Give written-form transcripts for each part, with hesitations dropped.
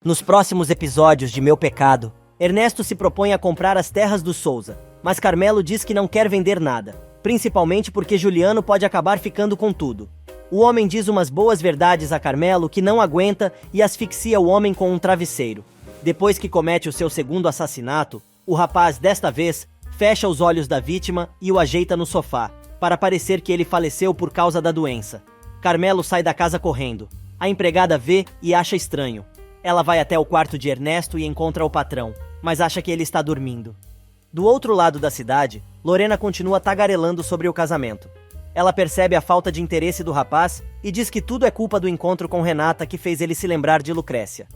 Nos próximos episódios de Meu Pecado, Ernesto se propõe a comprar as terras do Souza, mas Carmelo diz que não quer vender nada, principalmente porque Juliano pode acabar ficando com tudo. O homem diz umas boas verdades a Carmelo que não aguenta e asfixia o homem com um travesseiro. Depois que comete o seu segundo assassinato, o rapaz, desta vez, fecha os olhos da vítima e o ajeita no sofá, para parecer que ele faleceu por causa da doença. Carmelo sai da casa correndo. A empregada vê e acha estranho. Ela vai até o quarto de Ernesto e encontra o patrão, mas acha que ele está dormindo. Do outro lado da cidade, Lorena continua tagarelando sobre o casamento. Ela percebe a falta de interesse do rapaz e diz que tudo é culpa do encontro com Renata que fez ele se lembrar de Lucrécia.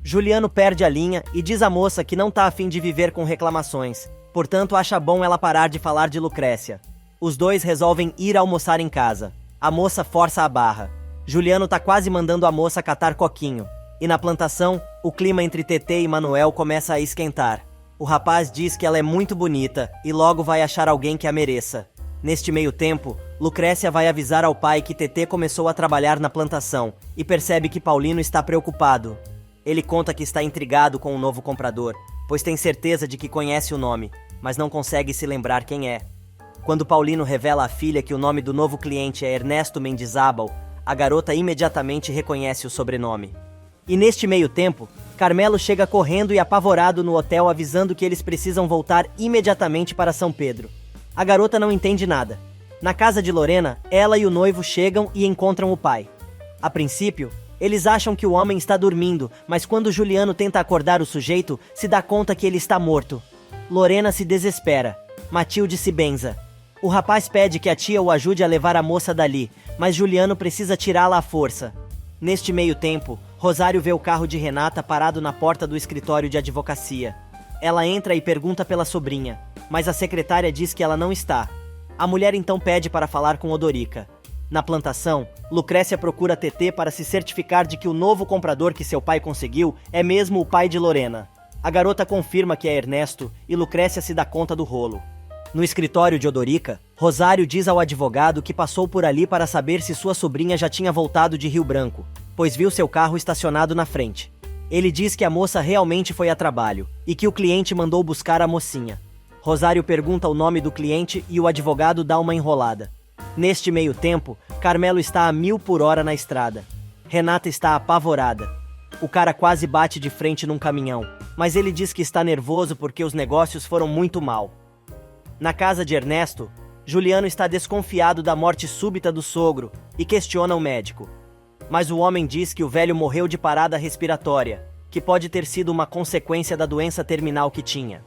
Juliano perde a linha e diz à moça que não tá afim de viver com reclamações, portanto acha bom ela parar de falar de Lucrécia. Os dois resolvem ir almoçar em casa. A moça força a barra. Juliano tá quase mandando a moça catar coquinho. E na plantação, o clima entre Tetê e Manuel começa a esquentar. O rapaz diz que ela é muito bonita e logo vai achar alguém que a mereça. Neste meio tempo, Lucrécia vai avisar ao pai que Tetê começou a trabalhar na plantação e percebe que Paulino está preocupado. Ele conta que está intrigado com o novo comprador, pois tem certeza de que conhece o nome, mas não consegue se lembrar quem é. Quando Paulino revela à filha que o nome do novo cliente é Ernesto Mendizábal, a garota imediatamente reconhece o sobrenome. E neste meio tempo, Carmelo chega correndo e apavorado no hotel avisando que eles precisam voltar imediatamente para São Pedro. A garota não entende nada. Na casa de Lorena, ela e o noivo chegam e encontram o pai. A princípio, eles acham que o homem está dormindo, mas quando Juliano tenta acordar o sujeito, se dá conta que ele está morto. Lorena se desespera. Matilde se benza. O rapaz pede que a tia o ajude a levar a moça dali, mas Juliano precisa tirá-la à força. Neste meio tempo, Rosário vê o carro de Renata parado na porta do escritório de advocacia. Ela entra e pergunta pela sobrinha, mas a secretária diz que ela não está. A mulher então pede para falar com Odorica. Na plantação, Lucrécia procura Tetê para se certificar de que o novo comprador que seu pai conseguiu é mesmo o pai de Lorena. A garota confirma que é Ernesto e Lucrécia se dá conta do rolo. No escritório de Odorica, Rosário diz ao advogado que passou por ali para saber se sua sobrinha já tinha voltado de Rio Branco, pois viu seu carro estacionado na frente. Ele diz que a moça realmente foi a trabalho e que o cliente mandou buscar a mocinha. Rosário pergunta o nome do cliente e o advogado dá uma enrolada. Neste meio tempo, Carmelo está a 1000 por hora na estrada. Renata está apavorada. O cara quase bate de frente num caminhão, mas ele diz que está nervoso porque os negócios foram muito mal. Na casa de Ernesto, Juliano está desconfiado da morte súbita do sogro e questiona o médico. Mas o homem diz que o velho morreu de parada respiratória, que pode ter sido uma consequência da doença terminal que tinha.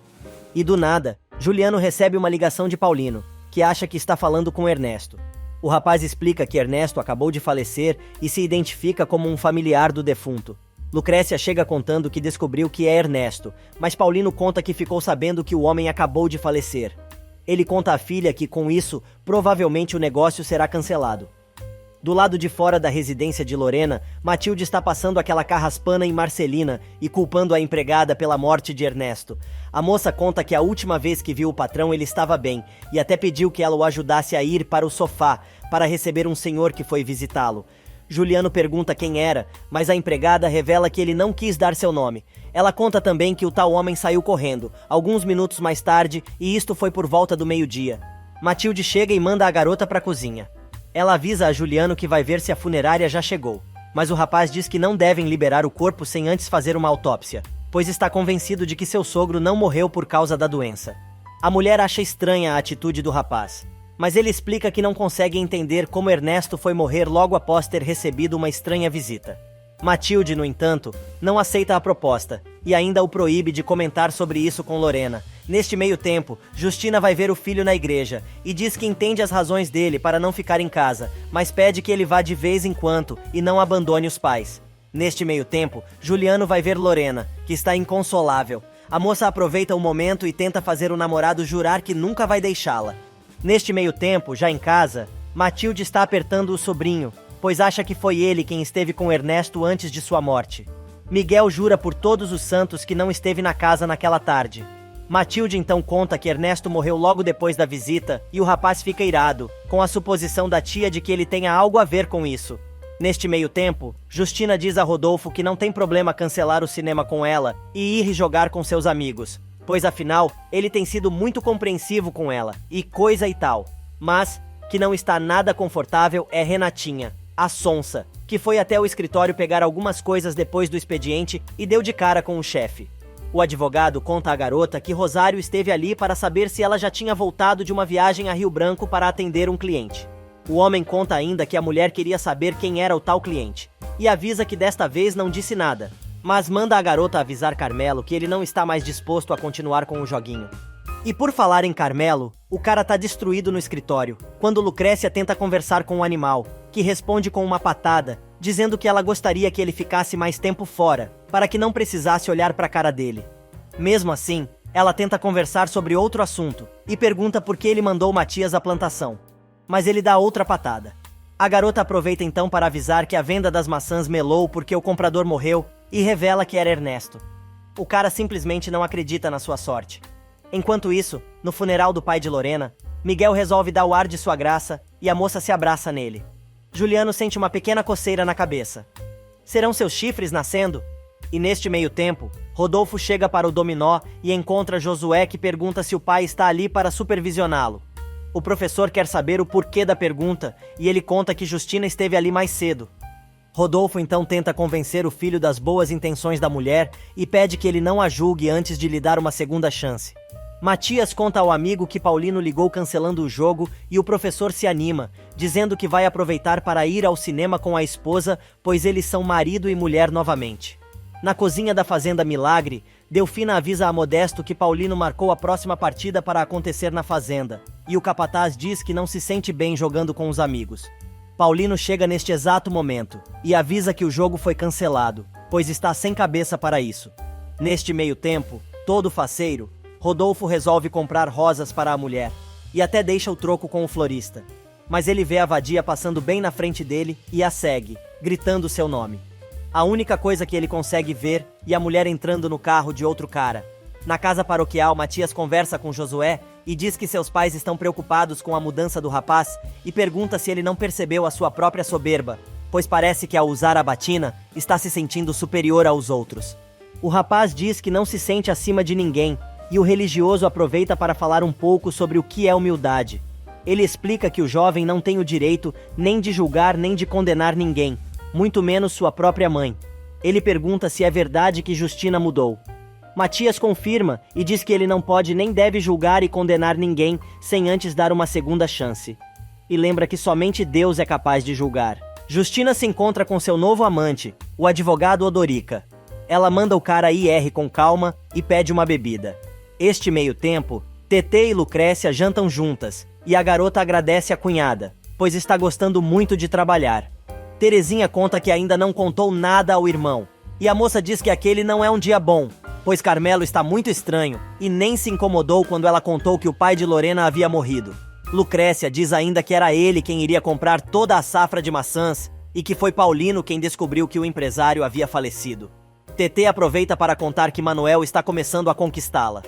E do nada, Juliano recebe uma ligação de Paulino, que acha que está falando com Ernesto. O rapaz explica que Ernesto acabou de falecer e se identifica como um familiar do defunto. Lucrécia chega contando que descobriu que é Ernesto, mas Paulino conta que ficou sabendo que o homem acabou de falecer. Ele conta à filha que, com isso, provavelmente o negócio será cancelado. Do lado de fora da residência de Lorena, Matilde está passando aquela carraspana em Marcelina e culpando a empregada pela morte de Ernesto. A moça conta que a última vez que viu o patrão ele estava bem e até pediu que ela o ajudasse a ir para o sofá para receber um senhor que foi visitá-lo. Juliano pergunta quem era, mas a empregada revela que ele não quis dar seu nome. Ela conta também que o tal homem saiu correndo, alguns minutos mais tarde, e isto foi por volta do meio-dia. Matilde chega e manda a garota para a cozinha. Ela avisa a Juliano que vai ver se a funerária já chegou, mas o rapaz diz que não devem liberar o corpo sem antes fazer uma autópsia, pois está convencido de que seu sogro não morreu por causa da doença. A mulher acha estranha a atitude do rapaz, mas ele explica que não consegue entender como Ernesto foi morrer logo após ter recebido uma estranha visita. Matilde, no entanto, não aceita a proposta e ainda o proíbe de comentar sobre isso com Lorena. Neste meio tempo, Justina vai ver o filho na igreja e diz que entende as razões dele para não ficar em casa, mas pede que ele vá de vez em quando e não abandone os pais. Neste meio tempo, Juliano vai ver Lorena, que está inconsolável. A moça aproveita o momento e tenta fazer o namorado jurar que nunca vai deixá-la. Neste meio tempo, já em casa, Matilde está apertando o sobrinho, pois acha que foi ele quem esteve com Ernesto antes de sua morte. Miguel jura por todos os santos que não esteve na casa naquela tarde. Matilde então conta que Ernesto morreu logo depois da visita e o rapaz fica irado, com a suposição da tia de que ele tenha algo a ver com isso. Neste meio tempo, Justina diz a Rodolfo que não tem problema cancelar o cinema com ela e ir jogar com seus amigos, pois afinal, ele tem sido muito compreensivo com ela, e coisa e tal. Mas, que não está nada confortável é Renatinha, a sonsa, que foi até o escritório pegar algumas coisas depois do expediente e deu de cara com o chefe. O advogado conta à garota que Rosário esteve ali para saber se ela já tinha voltado de uma viagem a Rio Branco para atender um cliente. O homem conta ainda que a mulher queria saber quem era o tal cliente, e avisa que desta vez não disse nada, mas manda a garota avisar Carmelo que ele não está mais disposto a continuar com o joguinho. E por falar em Carmelo, o cara tá destruído no escritório, quando Lucrécia tenta conversar com o animal, que responde com uma patada, dizendo que ela gostaria que ele ficasse mais tempo fora, para que não precisasse olhar para a cara dele. Mesmo assim, ela tenta conversar sobre outro assunto, e pergunta por que ele mandou Matias à plantação. Mas ele dá outra patada. A garota aproveita então para avisar que a venda das maçãs melou porque o comprador morreu e revela que era Ernesto. O cara simplesmente não acredita na sua sorte. Enquanto isso, no funeral do pai de Lorena, Miguel resolve dar o ar de sua graça e a moça se abraça nele. Juliano sente uma pequena coceira na cabeça. Serão seus chifres nascendo? E neste meio tempo, Rodolfo chega para o dominó e encontra Josué, que pergunta se o pai está ali para supervisioná-lo. O professor quer saber o porquê da pergunta e ele conta que Justina esteve ali mais cedo. Rodolfo então tenta convencer o filho das boas intenções da mulher e pede que ele não a julgue antes de lhe dar uma segunda chance. Matias conta ao amigo que Paulino ligou cancelando o jogo e o professor se anima, dizendo que vai aproveitar para ir ao cinema com a esposa, pois eles são marido e mulher novamente. Na cozinha da Fazenda Milagre, Delfina avisa a Modesto que Paulino marcou a próxima partida para acontecer na fazenda, e o capataz diz que não se sente bem jogando com os amigos. Paulino chega neste exato momento, e avisa que o jogo foi cancelado, pois está sem cabeça para isso. Neste meio tempo, todo faceiro, Rodolfo resolve comprar rosas para a mulher, e até deixa o troco com o florista. Mas ele vê a vadia passando bem na frente dele e a segue, gritando seu nome. A única coisa que ele consegue ver é a mulher entrando no carro de outro cara. Na casa paroquial, Matias conversa com Josué e diz que seus pais estão preocupados com a mudança do rapaz e pergunta se ele não percebeu a sua própria soberba, pois parece que ao usar a batina, está se sentindo superior aos outros. O rapaz diz que não se sente acima de ninguém e o religioso aproveita para falar um pouco sobre o que é humildade. Ele explica que o jovem não tem o direito nem de julgar nem de condenar ninguém, muito menos sua própria mãe. Ele pergunta se é verdade que Justina mudou. Matias confirma e diz que ele não pode nem deve julgar e condenar ninguém sem antes dar uma segunda chance. E lembra que somente Deus é capaz de julgar. Justina se encontra com seu novo amante, o advogado Odorica. Ela manda o cara ir com calma e pede uma bebida. Este meio tempo, Tetê e Lucrécia jantam juntas, e a garota agradece a cunhada, pois está gostando muito de trabalhar. Terezinha conta que ainda não contou nada ao irmão, e a moça diz que aquele não é um dia bom, pois Carmelo está muito estranho e nem se incomodou quando ela contou que o pai de Lorena havia morrido. Lucrécia diz ainda que era ele quem iria comprar toda a safra de maçãs e que foi Paulino quem descobriu que o empresário havia falecido. Tetê aproveita para contar que Manuel está começando a conquistá-la.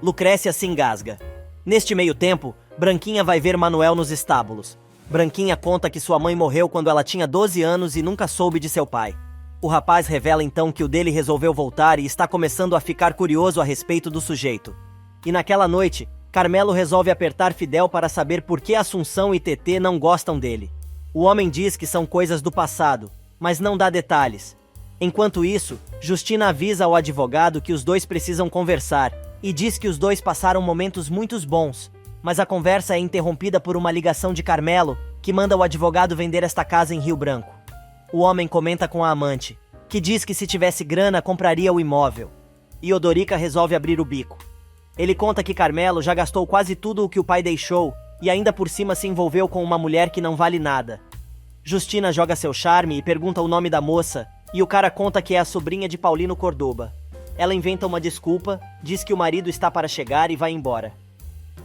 Lucrécia se engasga. Neste meio tempo, Branquinha vai ver Manuel nos estábulos. Branquinha conta que sua mãe morreu quando ela tinha 12 anos e nunca soube de seu pai. O rapaz revela então que o dele resolveu voltar e está começando a ficar curioso a respeito do sujeito. E naquela noite, Carmelo resolve apertar Fidel para saber por que Assunção e Tetê não gostam dele. O homem diz que são coisas do passado, mas não dá detalhes. Enquanto isso, Justina avisa ao advogado que os dois precisam conversar e diz que os dois passaram momentos muito bons, mas a conversa é interrompida por uma ligação de Carmelo, que manda o advogado vender esta casa em Rio Branco. O homem comenta com a amante, que diz que se tivesse grana compraria o imóvel. E Odorica resolve abrir o bico. Ele conta que Carmelo já gastou quase tudo o que o pai deixou e ainda por cima se envolveu com uma mulher que não vale nada. Justina joga seu charme e pergunta o nome da moça, e o cara conta que é a sobrinha de Paulino Cordoba. Ela inventa uma desculpa, diz que o marido está para chegar e vai embora.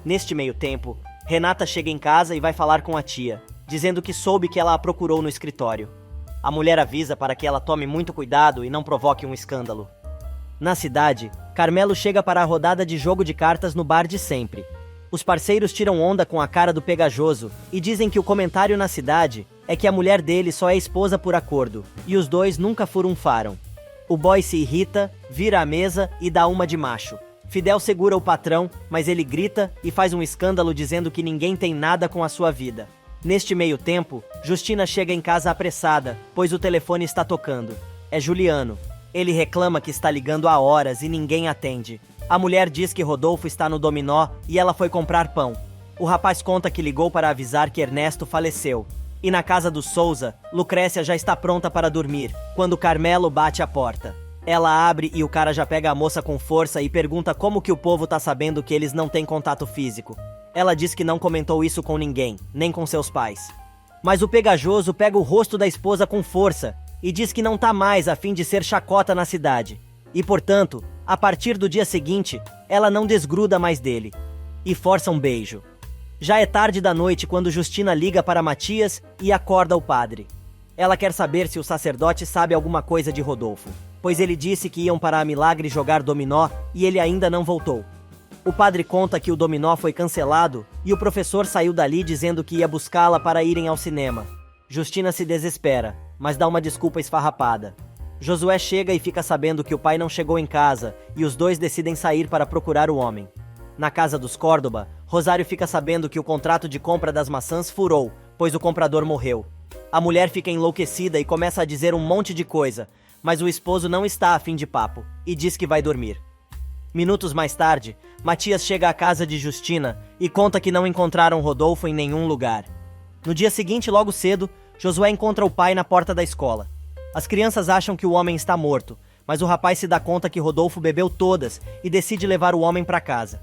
Neste meio tempo, Renata chega em casa e vai falar com a tia, dizendo que soube que ela a procurou no escritório. A mulher avisa para que ela tome muito cuidado e não provoque um escândalo. Na cidade, Carmelo chega para a rodada de jogo de cartas no bar de sempre. Os parceiros tiram onda com a cara do pegajoso e dizem que o comentário na cidade é que a mulher dele só é esposa por acordo, e os dois nunca furunfaram. O boy se irrita, vira a mesa e dá uma de macho. Fidel segura o patrão, mas ele grita e faz um escândalo dizendo que ninguém tem nada com a sua vida. Neste meio tempo, Justina chega em casa apressada, pois o telefone está tocando. É Juliano. Ele reclama que está ligando há horas e ninguém atende. A mulher diz que Rodolfo está no dominó e ela foi comprar pão. O rapaz conta que ligou para avisar que Ernesto faleceu. E na casa do Souza, Lucrécia já está pronta para dormir, quando Carmelo bate a porta. Ela abre e o cara já pega a moça com força e pergunta como que o povo tá sabendo que eles não têm contato físico. Ela diz que não comentou isso com ninguém, nem com seus pais. Mas o pegajoso pega o rosto da esposa com força e diz que não tá mais a fim de ser chacota na cidade. E, portanto, a partir do dia seguinte, ela não desgruda mais dele. E força um beijo. Já é tarde da noite quando Justina liga para Matias e acorda o padre. Ela quer saber se o sacerdote sabe alguma coisa de Rodolfo, pois ele disse que iam para a Milagre jogar dominó e ele ainda não voltou. O padre conta que o dominó foi cancelado e o professor saiu dali dizendo que ia buscá-la para irem ao cinema. Justina se desespera, mas dá uma desculpa esfarrapada. Josué chega e fica sabendo que o pai não chegou em casa e os dois decidem sair para procurar o homem. Na casa dos Córdoba, Rosário fica sabendo que o contrato de compra das maçãs furou, pois o comprador morreu. A mulher fica enlouquecida e começa a dizer um monte de coisa, mas o esposo não está a fim de papo e diz que vai dormir. Minutos mais tarde, Matias chega à casa de Justina e conta que não encontraram Rodolfo em nenhum lugar. No dia seguinte, logo cedo, Josué encontra o pai na porta da escola. As crianças acham que o homem está morto, mas o rapaz se dá conta que Rodolfo bebeu todas e decide levar o homem para casa.